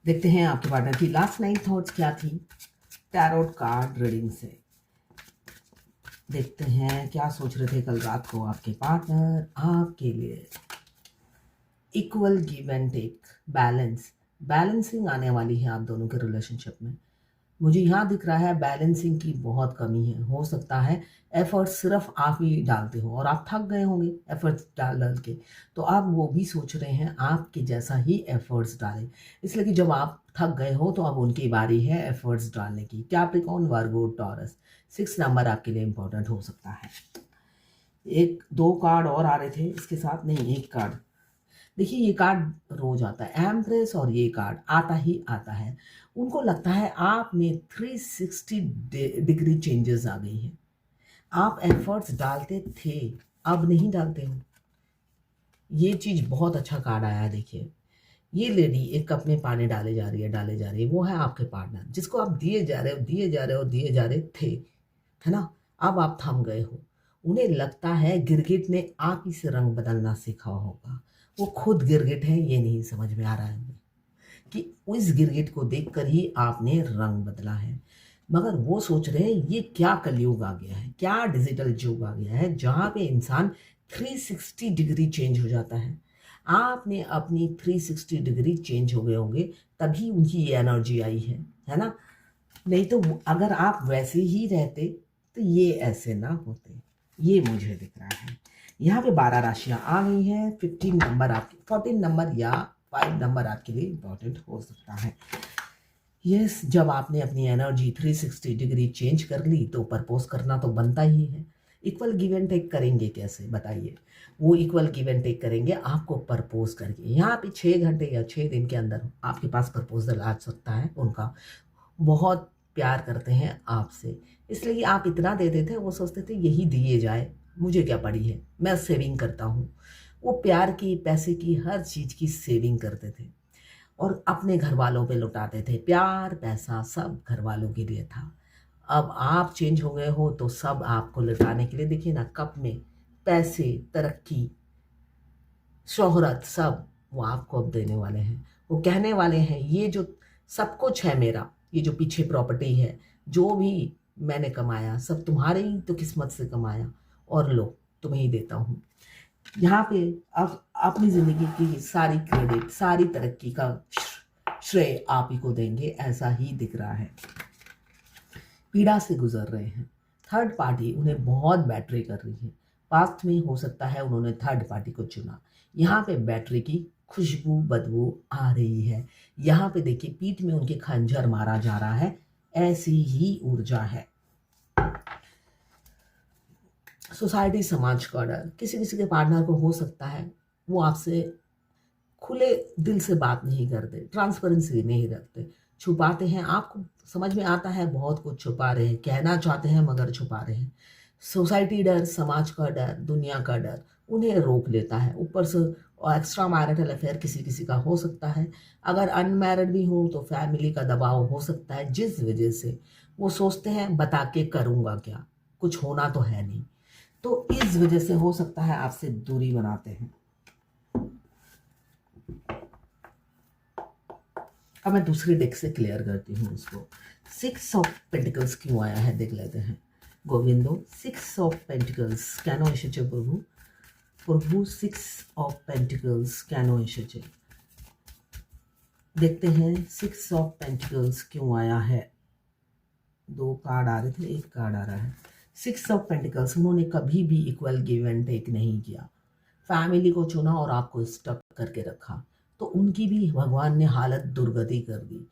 देखते हैं आपके पार्टनर की लास्ट नाइट थॉट्स क्या थी टैरोट कार्ड रीडिंग से। देखते हैं क्या सोच रहे थे कल रात को आपके पार्टनर आपके लिए। Equal give and take, balancing आने वाली है आप दोनों के रिलेशनशिप में। मुझे यहाँ दिख रहा है बैलेंसिंग की बहुत कमी है। हो सकता है एफर्ट सिर्फ आप ही डालते हो और आप थक गए होंगे एफर्ट्स डाल डाल के, तो आप वो भी सोच रहे हैं आपके जैसा ही एफर्ट्स डालें। इसलिए कि जब आप थक गए हो तो अब उनकी बारी है एफर्ट्स डालने की। कैप्रिकॉर्न, वर्गो, टॉरस, 6 नंबर आपके लिए इंपॉर्टेंट हो सकता है। एक दो कार्ड और आ रहे थे इसके साथ, नहीं एक कार्ड। देखिए ये कार्ड रोज आता है, एम्प्रेस, और ये कार्ड आता ही आता है। उनको लगता है आप में 360 डिग्री चेंजेस आ गई हैं। आप एफर्ट्स डालते थे, अब नहीं डालते हो। ये चीज बहुत अच्छा कार्ड आया है। देखिए ये लेडी एक कप में पानी डाले जा रही है, डाले जा रही है, वो है आपके पार्टनर जिसको आप दिए जा रहे हो, दिए जा रहे हो, दिए जा रहे थे, है ना। अब आप थम गए हो। उन्हें लगता है गिरगिट ने आप ही से रंग बदलना सीखा होगा। वो खुद गिरगिट है, ये नहीं समझ में आ रहा है कि उस गिरगिट को देखकर ही आपने रंग बदला है। मगर वो सोच रहे हैं ये क्या कलयुग आ गया है, क्या डिजिटल युग आ गया है जहाँ पे इंसान 360 डिग्री चेंज हो जाता है। आपने अपनी 360 डिग्री चेंज हो गए होंगे, तभी उनकी ये एनर्जी आई है ना। नहीं तो अगर आप वैसे ही रहते तो ये ऐसे ना होते। ये मुझे दिख रहा है। यहाँ पे 12 राशियां आ गई हैं। 15 नंबर आपके, 14 नंबर या 5 नंबर आपके लिए इंपॉर्टेंट हो सकता है। यस, जब आपने अपनी एनर्जी 360 डिग्री चेंज कर ली तो प्रपोज करना तो बनता ही है। इक्वल गिव एंड टेक करेंगे कैसे बताइए। वो इक्वल गिव एंड टेक करेंगे आपको प्रपोज करके। यहाँ पे 6 घंटे या 6 दिन के अंदर आपके पास प्रपोजल आ सकता है उनका। बहुत प्यार करते हैं आपसे, इसलिए कि आप इतना दे देते, वो सोचते थे यही दिए जाए, मुझे क्या पड़ी है, मैं सेविंग करता हूँ। वो प्यार की, पैसे की, हर चीज़ की सेविंग करते थे और अपने घर वालों पे लुटाते थे। प्यार पैसा सब घर वालों के लिए था। अब आप चेंज हो गए हो तो सब आपको लुटाने के लिए। देखिए ना, कप में पैसे, तरक्की, शोहरत, सब वो आपको अब देने वाले हैं। वो कहने वाले हैं ये जो सब कुछ है मेरा, ये जो पीछे प्रॉपर्टी है, जो भी मैंने कमाया सब तुम्हारे ही तो किस्मत से कमाया, और लो तुम्हें ही देता हूँ। यहाँ पे अब अपनी जिंदगी की सारी क्रेडिट, सारी तरक्की का श्रेय आप ही को देंगे, ऐसा ही दिख रहा है। पीड़ा से गुजर रहे हैं, थर्ड पार्टी उन्हें बहुत बैटरी कर रही है। पास्ट में हो सकता है उन्होंने थर्ड पार्टी को चुना। यहाँ पे बैटरी की खुशबू, बदबू आ रही है। यहाँ पे देखिए पीठ में उनके खंजर मारा जा रहा है, ऐसी ही ऊर्जा है। सोसाइटी, समाज का डर, किसी किसी के पार्टनर को हो सकता है वो आपसे खुले दिल से बात नहीं करते, ट्रांसपेरेंसी नहीं रखते, छुपाते हैं। आपको समझ में आता है बहुत कुछ छुपा रहे हैं, कहना चाहते हैं मगर छुपा रहे हैं। सोसाइटी डर, समाज का डर, दुनिया का डर उन्हें रोक लेता है। ऊपर से एक्स्ट्रा मैरिटल अफेयर किसी किसी का हो सकता है। अगर अनमैरिड भी हूँ तो फैमिली का दबाव हो सकता है, जिस वजह से वो सोचते हैं बता के करूँगा क्या, कुछ होना तो है नहीं। तो इस वजह से हो सकता है आपसे दूरी बनाते हैं। अब मैं दूसरी डेक से क्लियर करती हूँ इसको। 6 ऑफ पेंटिकल्स क्यों आया है देख लेते हैं। गोविंदो, 6 ऑफ पेंटिकल्स কেন এসেছে প্রভু? प्रभु 6 ऑफ पेंटिकल्स কেন এসেছে? देखते हैं 6 ऑफ पेंटिकल्स क्यों आया है। 2 कार्ड आ रहे थे, एक कार्ड आ रहा है। 6 ऑफ पेंटिकल्स, उन्होंने कभी भी इक्वल गिव एंड टेक नहीं किया। फैमिली को चुना और आपको स्टक करके रखा, तो उनकी भी भगवान ने हालत दुर्गति कर दी।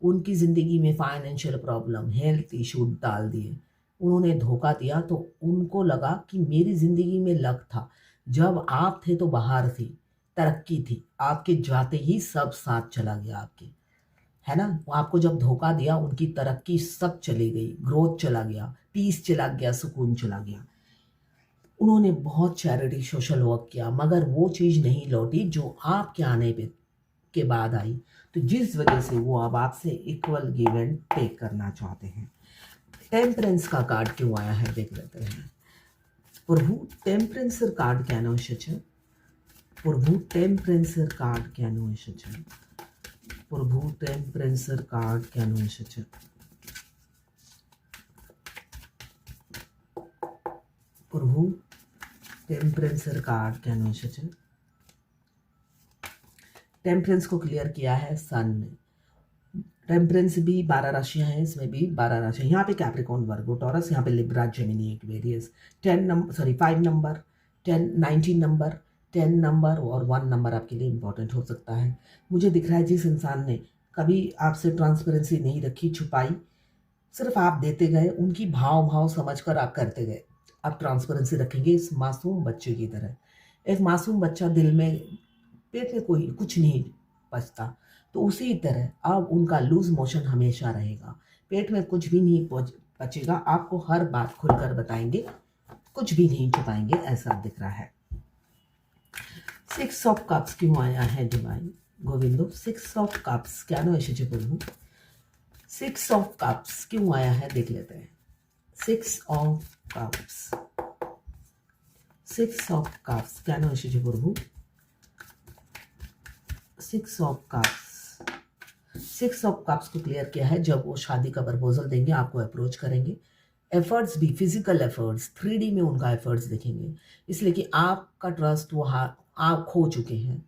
उनकी ज़िंदगी में फाइनेंशियल प्रॉब्लम, हेल्थ इशू डाल दिए। उन्होंने धोखा दिया तो उनको लगा कि मेरी ज़िंदगी में लक था, जब आप थे तो बाहर थी, तरक्की थी, आपके जाते ही सब साथ चला गया आपके, है ना। वो आपको जब धोखा दिया उनकी तरक्की सब चली गई, ग्रोथ चला गया, पीस चला गया, सुकून चला गया। उन्होंने बहुत चैरिटी, सोशल वर्क किया, मगर वो चीज़ नहीं लौटी जो आपके आने पे के बाद आई। तो जिस वजह से वो अब आपसे इक्वल गिव एंड टेक करना चाहते हैं। टेम्परेंस का कार्ड क्यों आया है देख लेते हैं। प्रभु टेम्परेंसर कार्ड কেন এসেছে? प्रभु टेम्परेंसर कार्ड কেন এসেছে? प्रभु टेम्परेचर कार्ड क्या नो इशेचे प्रभु टेम्परेचर कार्ड क्या नो इशेचे टेम्परेंस को क्लियर किया है सन ने। टेम्परेंस भी 12 राशियां हैं, इसमें भी 12 राशियां। यहाँ पे कैप्रिकॉर्न, वर्गो, टॉरस, यहाँ पे Libra, Gemini, Aquarius. 5 number 10 19 number 10 number और 1 नंबर आपके लिए इंपॉर्टेंट हो सकता है। मुझे दिख रहा है जिस इंसान ने कभी आपसे ट्रांसपेरेंसी नहीं रखी, छुपाई, सिर्फ आप देते गए, उनकी भाव समझकर आप करते गए, आप ट्रांसपेरेंसी रखेंगे इस मासूम बच्चे की तरह। एक मासूम बच्चा दिल में, पेट में कोई कुछ नहीं पचता, तो उसी तरह अब उनका लूज मोशन हमेशा रहेगा, पेट में कुछ भी नहीं पचेगा, आपको हर बात खुलकर बताएंगे, कुछ भी नहीं छुपाएंगे, ऐसा दिख रहा है। 6 ऑफ कप्स क्यों आया है डिवाइन गोविंदो? 6 ऑफ कप्स क्या नो ऐसे प्रभु? 6 ऑफ कप्स क्यों आया है देख लेते हैं। 6 ऑफ कप्स 6 ऑफ कप्स क्या नो ऐसे प्रभु? 6 ऑफ कप्स को क्लियर किया है। जब वो शादी का प्रपोजल देंगे, आपको अप्रोच करेंगे, एफर्ट्स भी, फिजिकल एफर्ट्स, 3D में उनका एफर्ट्स दिखेंगे, इसलिए कि आपका ट्रस्ट वो आप खो चुके हैं,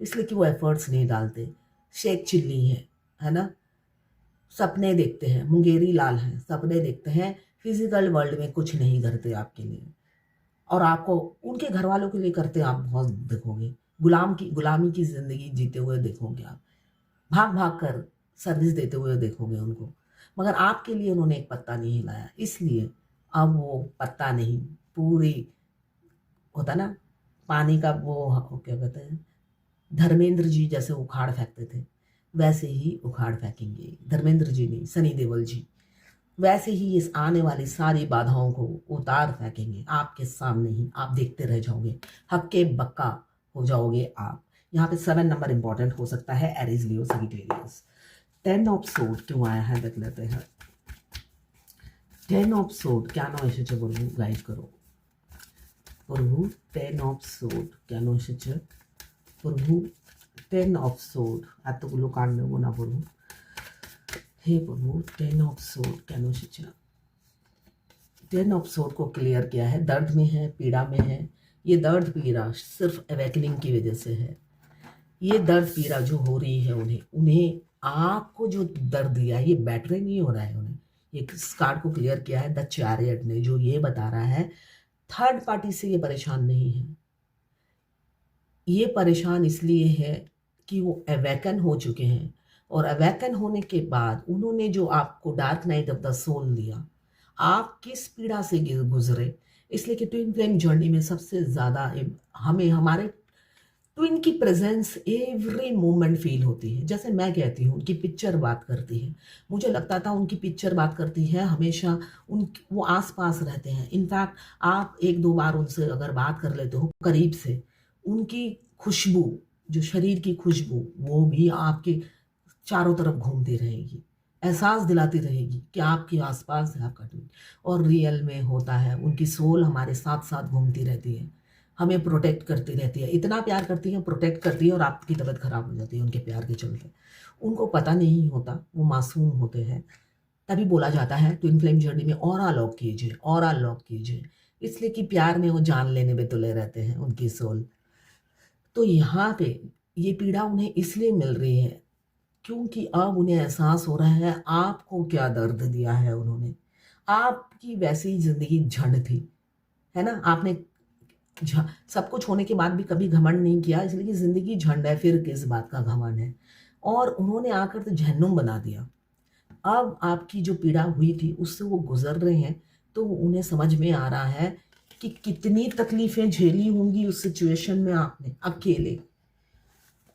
इसलिए कि वो एफर्ट्स नहीं डालते, शेख चिल्ली है ना, सपने देखते हैं, मुंगेरी लाल हैं, सपने देखते हैं, फिजिकल वर्ल्ड में कुछ नहीं करते आपके लिए, और आपको उनके घर वालों के लिए करते आप बहुत देखोगे, गुलामी की जिंदगी जीते हुए देखोगे आप, भाग भाग कर सर्विस देते हुए देखोगे उनको, मगर आपके लिए उन्होंने एक पत्ता नहीं हिलाया, इसलिए अब वो पत्ता नहीं, पूरी होता ना पानी का वो क्या कहते हैं, धर्मेंद्र जी जैसे उखाड़ फेंकते थे, वैसे ही उखाड़ फेंकेंगे। धर्मेंद्र जी नहीं, सनी देओल जी, वैसे ही इस आने वाली सारी बाधाओं को उतार फेंकेंगे आपके सामने ही, आप देखते रह जाओगे, हक्के बक्का हो जाओगे आप। यहाँ पे 7 नंबर इंपॉर्टेंट हो सकता है, Aries, Leo, Sagittarius. 10 of sword क्यों आया है देख लेते हैं। 10 ऑफ सोर्ड क्या नो ऐसे प्रभु गाइड करो प्रभु। 10 ऑफ सोर्ड क्या नो ऐसे प्रभु। 10 ऑफ सोर्ड এতগুলো কার্ড নেবো না প্রভু, हे प्रभु। 10 ऑफ सोर्ड क्या नो ऐसे 10 ऑफ सोर्ड को क्लियर किया है, दर्द में है, पीड़ा में है। ये दर्द पीड़ा सिर्फ अवेकनिंग की वजह से है। ये दर्द पीड़ा जो हो रही है उन्हें आपको जो दर्द दिया है, ये बेटर नहीं हो रहा है उन्हें। ये इस कार्ड को क्लियर किया है द चैरियट ने, जो ये बता रहा है थर्ड पार्टी से ये परेशान नहीं है, ये परेशान इसलिए है कि वो अवेकन हो चुके हैं, और अवेकन होने के बाद उन्होंने जो आपको dark night of the soul दिया, आप किस पीड़ा से गुजरे, इसलिए कि ट्विन फ्लेम जर्नी में सबसे ज़्यादा हमें हमारे ट्विन की प्रेजेंस एवरी मोमेंट फील होती है। जैसे मैं कहती हूँ उनकी पिक्चर बात करती है, मुझे लगता था उनकी पिक्चर बात करती है, हमेशा वो आस पास रहते हैं। इनफैक्ट आप 1-2 बार उनसे अगर बात कर लेते हो करीब से, उनकी खुशबू, जो शरीर की खुशबू, वो भी आपके चारों तरफ घूमती रहेगी, एहसास दिलाती रहेगी कि आपके आसपास है आपका ट्विन। और रियल में होता है, उनकी सोल हमारे साथ साथ घूमती रहती है, हमें प्रोटेक्ट करती रहती है, इतना प्यार करती है, प्रोटेक्ट करती है, और आपकी तबीयत खराब हो जाती है उनके प्यार के चलते। उनको पता नहीं होता, वो मासूम होते हैं, तभी बोला जाता है ट्विन फ्लेम जर्नी में ऑरा लॉक कीजिए, ऑरा लॉक कीजिए, इसलिए कि प्यार में वो जान लेने में तुले रहते हैं उनकी सोल। तो यहाँ पे ये पीड़ा उन्हें इसलिए मिल रही है क्योंकि अब उन्हें एहसास हो रहा है आपको क्या दर्द दिया है उन्होंने। आपकी वैसी जिंदगी झंड थी, है ना, आपने सब कुछ होने के बाद भी कभी घमंड नहीं किया, इसलिए कि जिंदगी झंड है, फिर किस बात का घमंड है। और उन्होंने आकर तो जहन्नुम बना दिया। अब आपकी जो पीड़ा हुई थी उससे वो गुजर रहे हैं, तो उन्हें समझ में आ रहा है कि कितनी तकलीफें झेली होंगी उस सिचुएशन में आपने अकेले।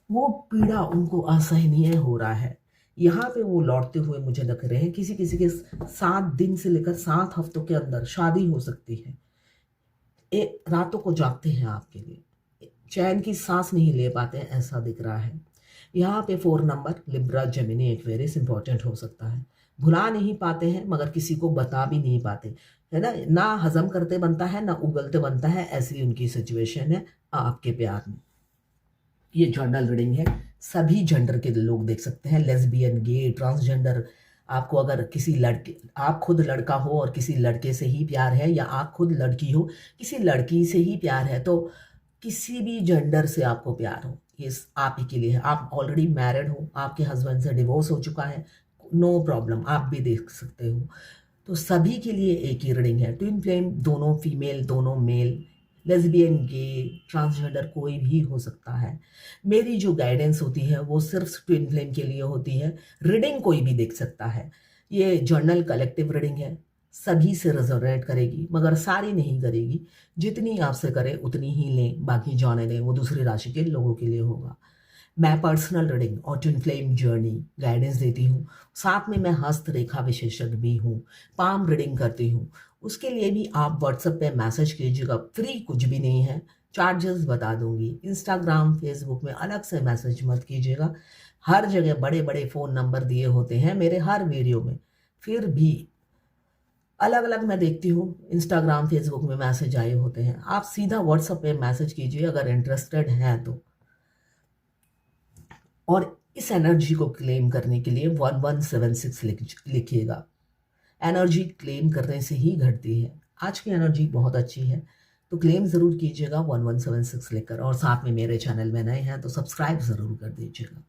वो पीड़ा उनको असहनीय हो रहा है। यहाँ पे वो लौटते हुए मुझे लग रहे हैं, किसी किसी के 7 दिन से लेकर 7 हफ्तों के अंदर शादी हो सकती है। रातों को जागते हैं आपके लिए, चैन की सांस नहीं ले पाते हैं, ऐसा दिख रहा है। यहाँ पे 4 number Libra, Gemini, Aquarius important हो सकता है। भुला नहीं पाते हैं मगर किसी को बता भी नहीं पाते, है ना हजम करते बनता है ना उगलते बनता है, ऐसी उनकी सिचुएशन है आपके प्यार में। ये जर्नल रीडिंग है, सभी जेंडर के लोग देख सकते हैं, लेस्बियन, गे, ट्रांसजेंडर। आपको अगर किसी लड़के, आप खुद लड़का हो और किसी लड़के से ही प्यार है, या आप खुद लड़की हो किसी लड़की से ही प्यार है, तो किसी भी जेंडर से आपको प्यार हो, ये आप ही के लिए है। आप ऑलरेडी मैरिड हो, आपके हस्बैंड से डिवोर्स हो चुका है, नो प्रॉब्लम, आप भी देख सकते हो। तो सभी के लिए एक ही रीडिंग है। ट्विन फ्लेम, दोनों फीमेल दोनों मेल, लेस्बियन, गे, ट्रांसजेंडर कोई भी हो सकता है। मेरी जो गाइडेंस होती है वो सिर्फ ट्विन फ्लेम के लिए होती है। रीडिंग कोई भी देख सकता है। ये जर्नल कलेक्टिव रीडिंग है, सभी से रेजोनेट करेगी मगर सारी नहीं करेगी। जितनी आपसे करे उतनी ही लें, बाकी जाने दें, वो दूसरी राशि के लोगों के लिए होगा। मैं पर्सनल रीडिंग और ट्विन फ्लेम जर्नी गाइडेंस देती हूँ, साथ में मैं हस्तरेखा विशेषज्ञ भी हूँ, पाम रीडिंग करती हूँ। उसके लिए भी आप व्हाट्सएप पे मैसेज कीजिएगा, फ्री कुछ भी नहीं है, चार्जेस बता दूंगी। इंस्टाग्राम फेसबुक में अलग से मैसेज मत कीजिएगा, हर जगह बड़े बड़े फ़ोन नंबर दिए होते हैं मेरे हर वीडियो में, फिर भी अलग अलग मैं देखती हूँ इंस्टाग्राम फेसबुक में मैसेज आए होते हैं। आप सीधा व्हाट्सएप पे मैसेज कीजिए अगर इंटरेस्टेड हैं तो। और इस एनर्जी को क्लेम करने के लिए 1176 लिखिएगा। एनर्जी क्लेम करने से ही घटती है। आज की एनर्जी बहुत अच्छी है, तो क्लेम ज़रूर कीजिएगा 1176 लिखकर। और साथ में मेरे चैनल में नए हैं तो सब्सक्राइब ज़रूर कर दीजिएगा।